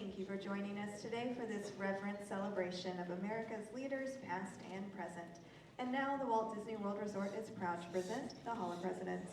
Thank you for joining us today for this reverent celebration of America's leaders, past and present. And now the Walt Disney World Resort is proud to present the Hall of Presidents.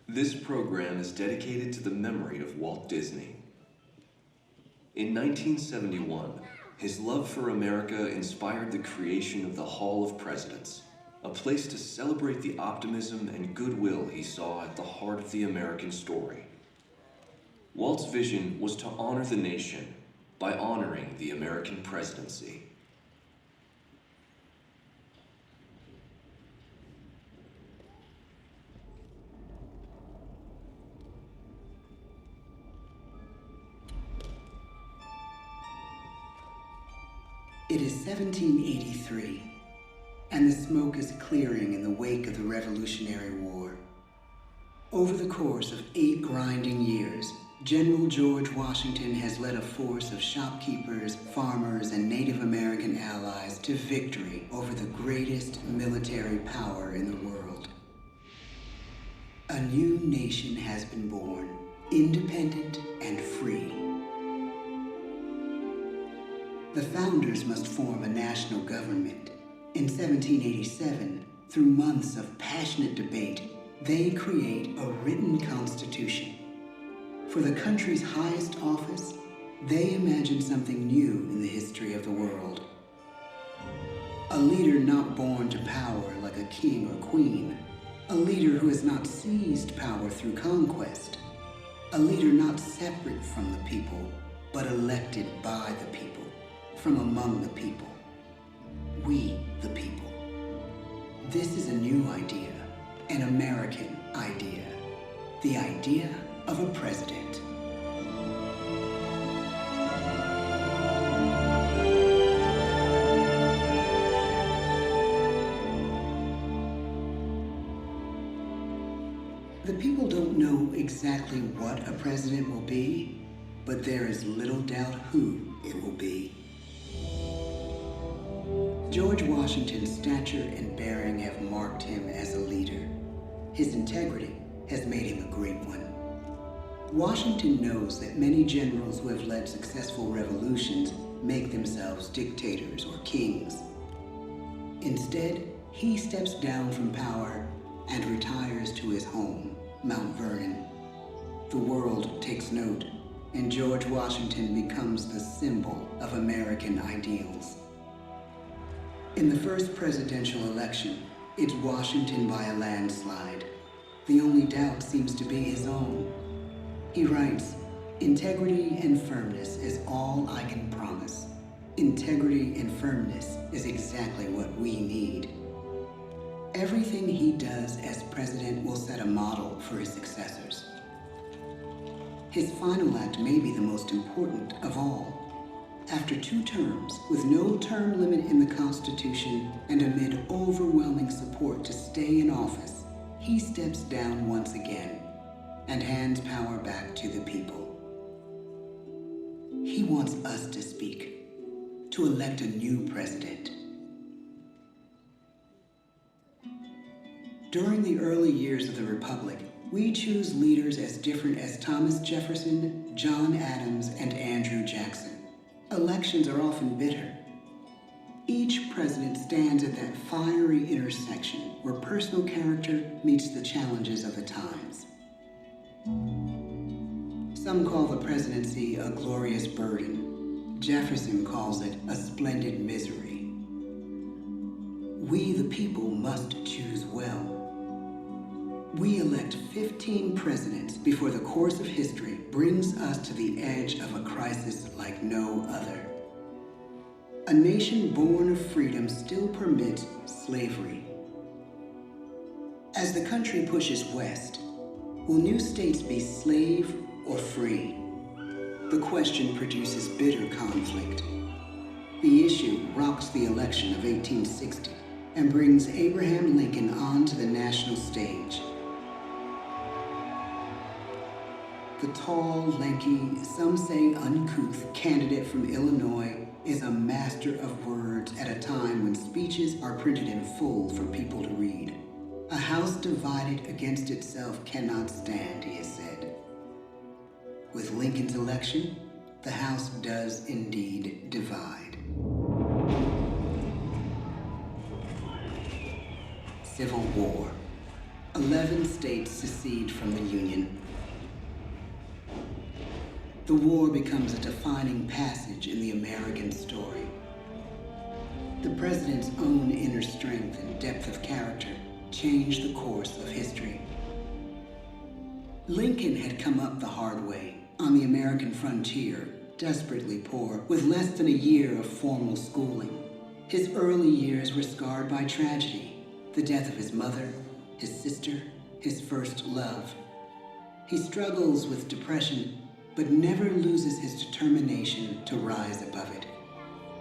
This program is dedicated to the memory of Walt Disney. In 1971, his love for America inspired the creation of the Hall of Presidents, a place to celebrate the optimism and goodwill he saw at the heart of the American story. Walt's vision was to honor the nation by honoring the American presidency. It is 1783, and the smoke is clearing in the wake of the Revolutionary War. Over the course of 8 grinding years, General George Washington has led a force of shopkeepers, farmers, and Native American allies to victory over the greatest military power in the world. A new nation has been born, independent and free. The founders must form a national government. In 1787, through months of passionate debate, they create a written constitution. For the country's highest office, they imagine something new in the history of the world. A leader not born to power like a king or queen. A leader who has not seized power through conquest. A leader not separate from the people, but elected by the people. From among the people. We, the people. This is a new idea, an American idea. The idea of a president. The people don't know exactly what a president will be, but there is little doubt who it will be. George Washington's stature and bearing have marked him as a leader. His integrity has made him a great one. Washington knows that many generals who have led successful revolutions make themselves dictators or kings. Instead, he steps down from power and retires to his home, Mount Vernon. The world takes note, and George Washington becomes the symbol of American ideals. In the first presidential election, it's Washington by a landslide. The only doubt seems to be his own. He writes, "Integrity and firmness is all I can promise. Integrity and firmness is exactly what we need." Everything he does as president will set a model for his successors. His final act may be the most important of all. After 2 terms, with no term limit in the Constitution and amid overwhelming support to stay in office, he steps down once again and hands power back to the people. He wants us to speak, to elect a new president. During the early years of the Republic, we choose leaders as different as Thomas Jefferson, John Adams, and Andrew Jackson. Elections are often bitter. Each president stands at that fiery intersection where personal character meets the challenges of the times. Some call the presidency a glorious burden. Jefferson calls it a splendid misery. We, the people, must choose well. We elect 15 presidents before the course of history brings us to the edge of a crisis like no other. A nation born of freedom still permits slavery. As the country pushes west, will new states be slave or free? The question produces bitter conflict. The issue rocks the election of 1860 and brings Abraham Lincoln onto the national stage. The tall, lanky, some say uncouth candidate from Illinois is a master of words at a time when speeches are printed in full for people to read. A house divided against itself cannot stand, he has said. With Lincoln's election, the House does indeed divide. Civil War. 11 states secede from the Union. The war becomes a defining passage in the American story. The president's own inner strength and depth of character changed the course of history. Lincoln had come up the hard way on the American frontier, desperately poor, with less than a year of formal schooling. His early years were scarred by tragedy, the death of his mother, his sister, his first love. He struggles with depression, but never loses his determination to rise above it.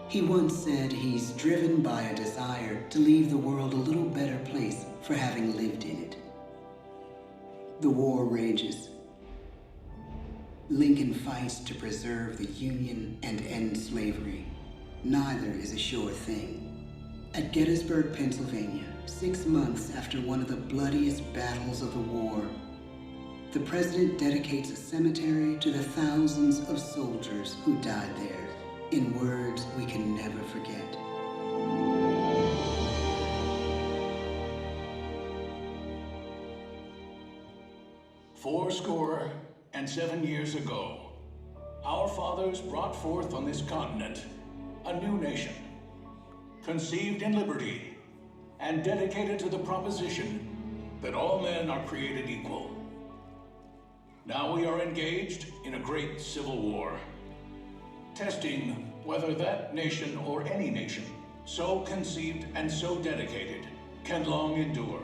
He once said he's driven by a desire to leave the world a little better place for having lived in it. The war rages. Lincoln fights to preserve the Union and end slavery. Neither is a sure thing. At Gettysburg, Pennsylvania, 6 months after one of the bloodiest battles of the war, the president dedicates a cemetery to the thousands of soldiers who died there, in words we can never forget. "Fourscore-and-7 years ago, our fathers brought forth on this continent a new nation, conceived in liberty and dedicated to the proposition that all men are created equal. Now we are engaged in a great civil war, testing whether that nation or any nation, so conceived and so dedicated, can long endure.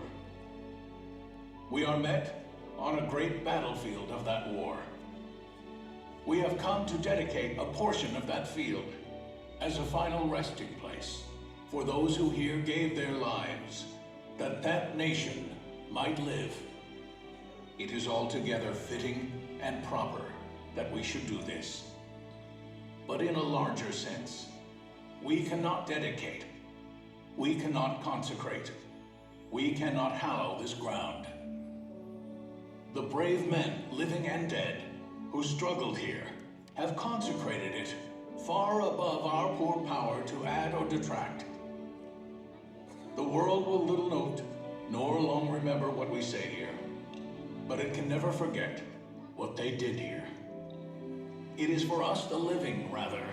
We are met on a great battlefield of that war. We have come to dedicate a portion of that field as a final resting place for those who here gave their lives, that that nation might live. It is altogether fitting and proper that we should do this. But in a larger sense, we cannot dedicate, we cannot consecrate, we cannot hallow this ground. The brave men, living and dead, who struggled here, have consecrated it far above our poor power to add or detract. The world will little note, nor long remember what we say here, but it can never forget what they did here. It is for us, the living, rather,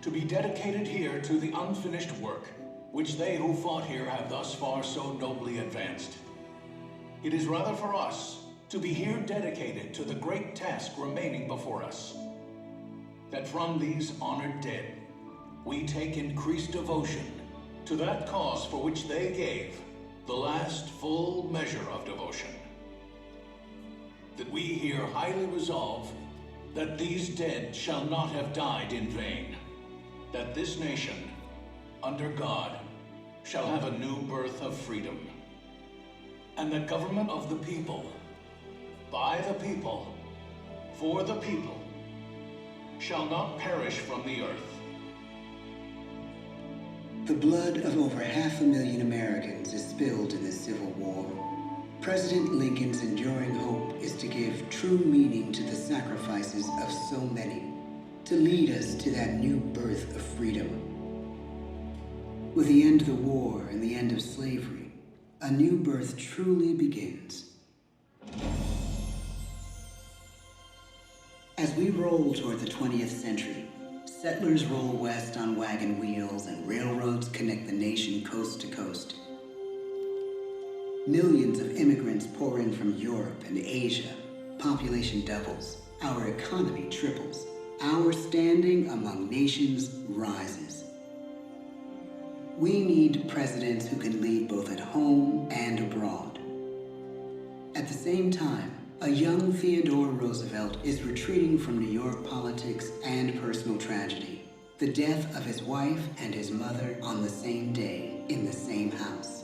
to be dedicated here to the unfinished work, which they who fought here have thus far so nobly advanced. It is rather for us to be here dedicated to the great task remaining before us, that from these honored dead, we take increased devotion to that cause for which they gave the last full measure of devotion. That we here highly resolve that these dead shall not have died in vain, that this nation, under God, shall have a new birth of freedom, and the government of the people, by the people, for the people, shall not perish from the earth. The blood of over 500,000 Americans is spilled in this Civil War. President Lincoln's enduring hope is to give true meaning to the sacrifices of so many, to lead us to that new birth of freedom. With the end of the war and the end of slavery, a new birth truly begins. As we roll toward the 20th century, settlers roll west on wagon wheels and railroads connect the nation coast to coast. Millions of immigrants pour in from Europe and Asia. Population doubles. Our economy triples. Our standing among nations rises. We need presidents who can lead both at home and abroad. At the same time, a young Theodore Roosevelt is retreating from New York politics and personal tragedy. The death of his wife and his mother on the same day in the same house.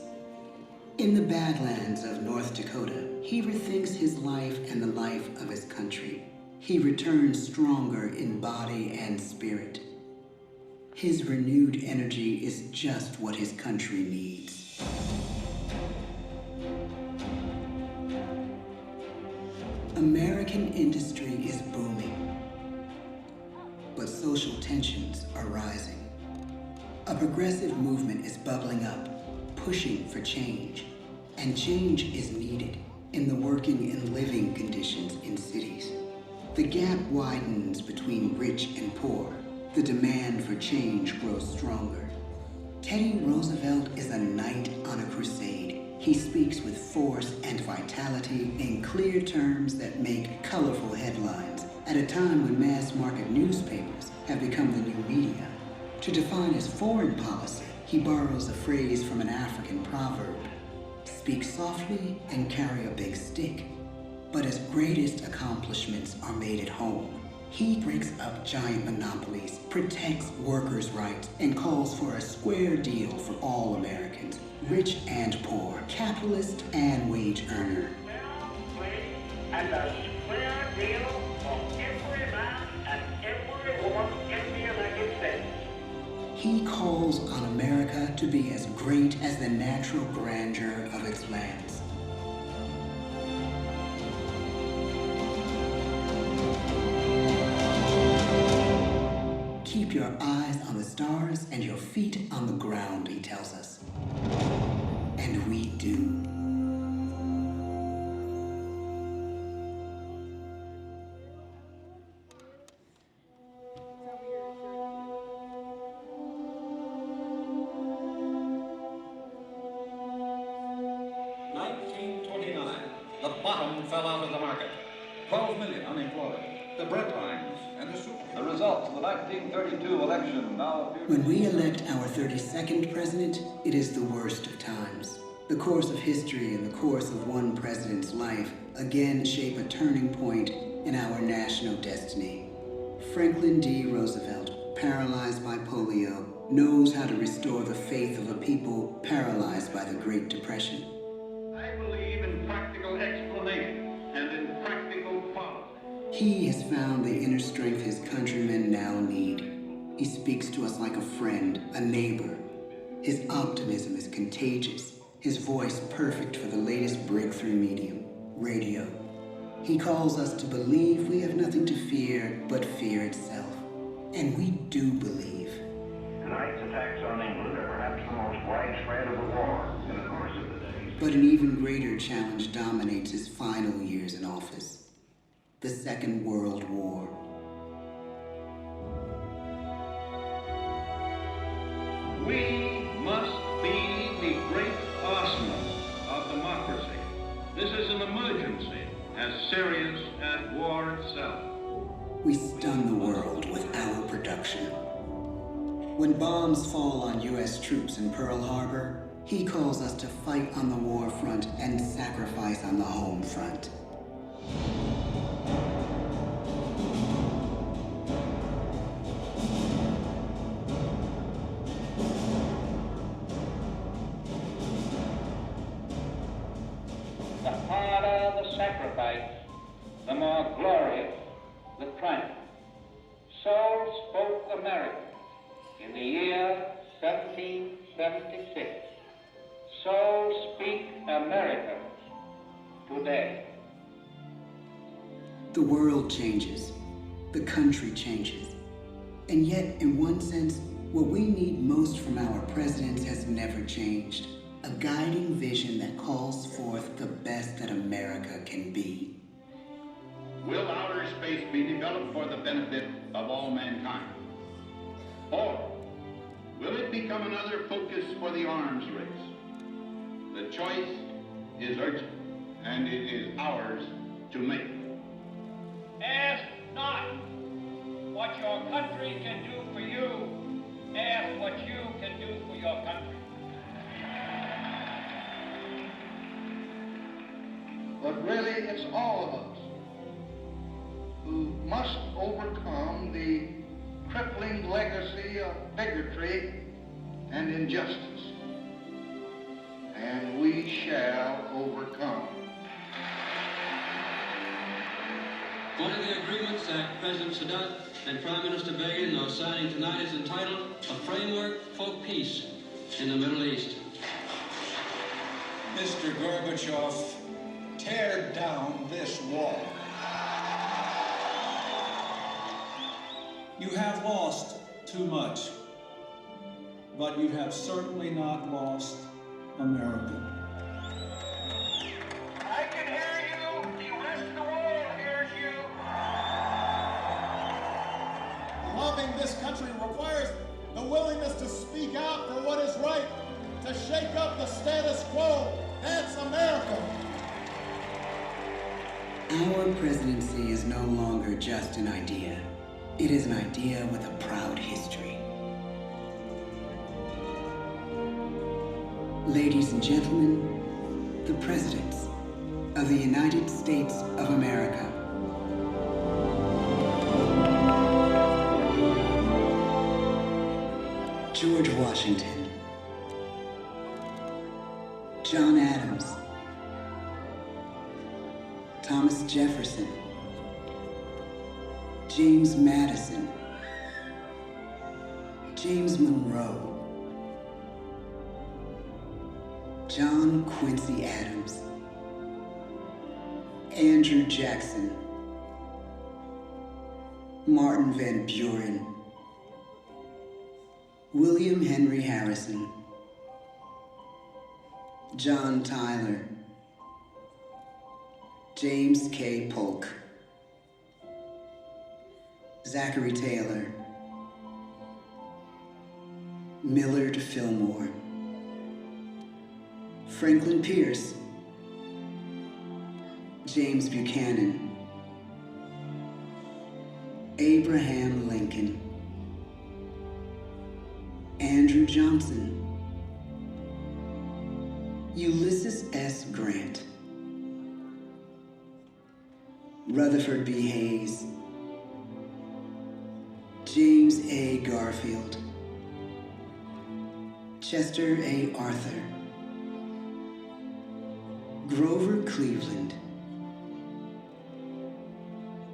In the Badlands of North Dakota, he rethinks his life and the life of his country. He returns stronger in body and spirit. His renewed energy is just what his country needs. American industry is booming, but social tensions are rising. A progressive movement is bubbling up, pushing for change, and change is needed in the working and living conditions in cities. The gap widens between rich and poor. The demand for change grows stronger. Teddy Roosevelt is a knight on a crusade. He speaks with force and vitality in clear terms that make colorful headlines at a time when mass market newspapers have become the new media. To define his foreign policy, he borrows a phrase from an African proverb: speak softly and carry a big stick. But his greatest accomplishments are made at home. He breaks up giant monopolies, protects workers' rights, and calls for a square deal for all Americans, rich and poor, capitalist and wage earner. And a square deal for every man and every woman in the United States. He calls on America to be as great as the natural grandeur of its lands. Keep your eyes on the stars and your feet on the ground, he tells us. And we do. The bottom fell out of the market. 12 million unemployed. The bread lines and the soup. The results of the 1932 election now appear. When we elect our 32nd president, it is the worst of times. The course of history and the course of one president's life again shape a turning point in our national destiny. Franklin D. Roosevelt, paralyzed by polio, knows how to restore the faith of a people paralyzed by the Great Depression. I believe in practical explanation and in practical policy. He has found the inner strength his countrymen now need. He speaks to us like a friend, a neighbor. His optimism is contagious, his voice perfect for the latest breakthrough medium, radio. He calls us to believe we have nothing to fear but fear itself. And we do believe. Tonight's attacks on England are perhaps the most widespread of the war in the course of the day. But an even greater challenge dominates his final years in office. The Second World War. We must be the great arsenal of democracy. This is an emergency as serious as war itself. We stun the world with our production. When bombs fall on U.S. troops in Pearl Harbor, he calls us to fight on the war front and sacrifice on the home front. The harder the sacrifice, the more glorious the triumph. So spoke America in the year 1776. So speak Americans today. The world changes. The country changes. And yet, in one sense, what we need most from our presidents has never changed. A guiding vision that calls forth the best that America can be. Will outer space be developed for the benefit of all mankind? Or will it become another focus for the arms race? The choice is urgent, and it is ours to make. Ask not what your country can do for you. Ask what you can do for your country. But really, it's all of us who must overcome the crippling legacy of bigotry and injustice. And we shall overcome. One of the agreements that President Sadat and Prime Minister Begin are signing tonight is entitled A Framework for Peace in the Middle East. Mr. Gorbachev, tear down this wall. You have lost too much, but you have certainly not lost America. I can hear you. The rest of the world hears you. Loving this country requires the willingness to speak out for what is right, to shake up the status quo. That's America. Our presidency is no longer just an idea. It is an idea with a proud history. Ladies and gentlemen, the presidents of the United States of America. George Washington, John Adams, Thomas Jefferson, James Madison, James Monroe, John Quincy Adams, Andrew Jackson, Martin Van Buren, William Henry Harrison, John Tyler, James K. Polk, Zachary Taylor, Millard Fillmore, Franklin Pierce, James Buchanan, Abraham Lincoln, Andrew Johnson, Ulysses S. Grant, Rutherford B. Hayes, James A. Garfield, Chester A. Arthur, Grover Cleveland,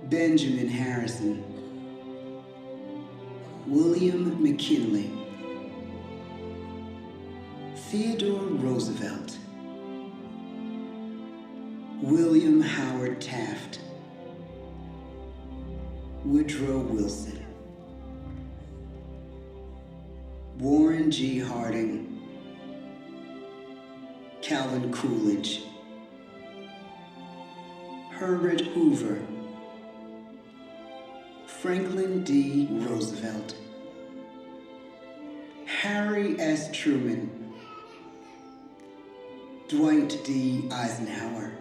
Benjamin Harrison, William McKinley, Theodore Roosevelt, William Howard Taft, Woodrow Wilson, Warren G. Harding, Calvin Coolidge, Herbert Hoover, Franklin D. Roosevelt, Harry S. Truman, Dwight D. Eisenhower,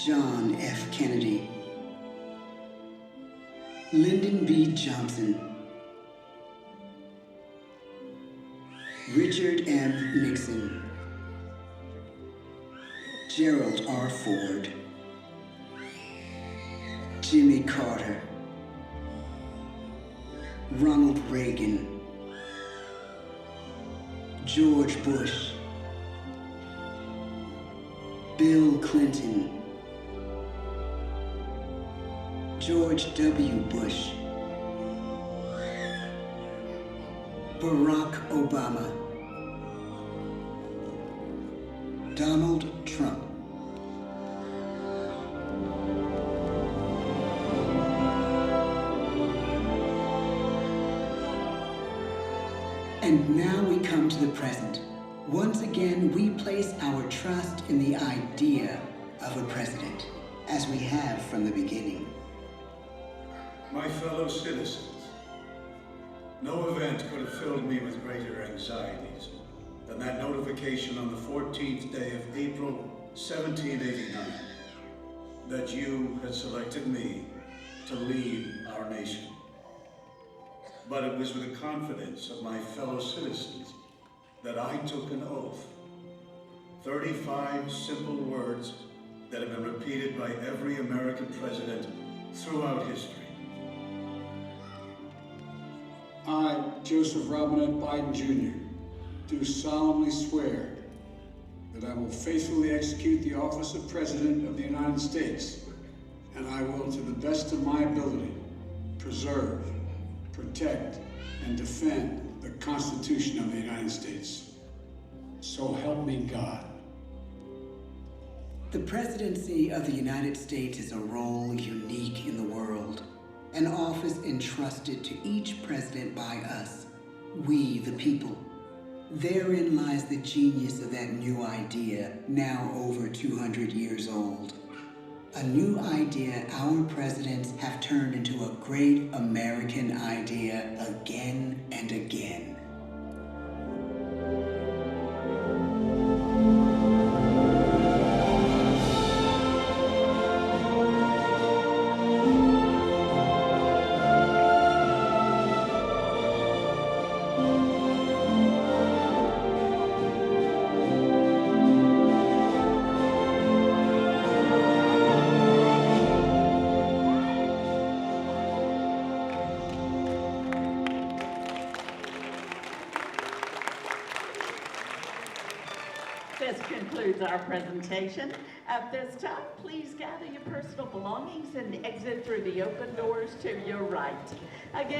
John F. Kennedy, Lyndon B. Johnson, Richard M. Nixon, Gerald R. Ford, Jimmy Carter, Ronald Reagan, George Bush, Bill Clinton, George W. Bush, Barack Obama, Donald Trump. And now we come to the present. Once again, we place our trust in the idea of a president, as we have from the beginning. My fellow citizens, no event could have filled me with greater anxieties than that notification on the 14th day of April, 1789, that you had selected me to lead our nation. But it was with the confidence of my fellow citizens that I took an oath. 35 simple words that have been repeated by every American president throughout history. I, Joseph Robinette Biden Jr., do solemnly swear that I will faithfully execute the office of President of the United States and I will, to the best of my ability, preserve, protect, and defend the Constitution of the United States. So help me God. The presidency of the United States is a role unique in the world, an office entrusted to each president by us, we the people. Therein lies the genius of that new idea, now over 200 years old. A new idea our presidents have turned into a great American idea again and again. This concludes our presentation. At this time, please gather your personal belongings and exit through the open doors to your right. Again,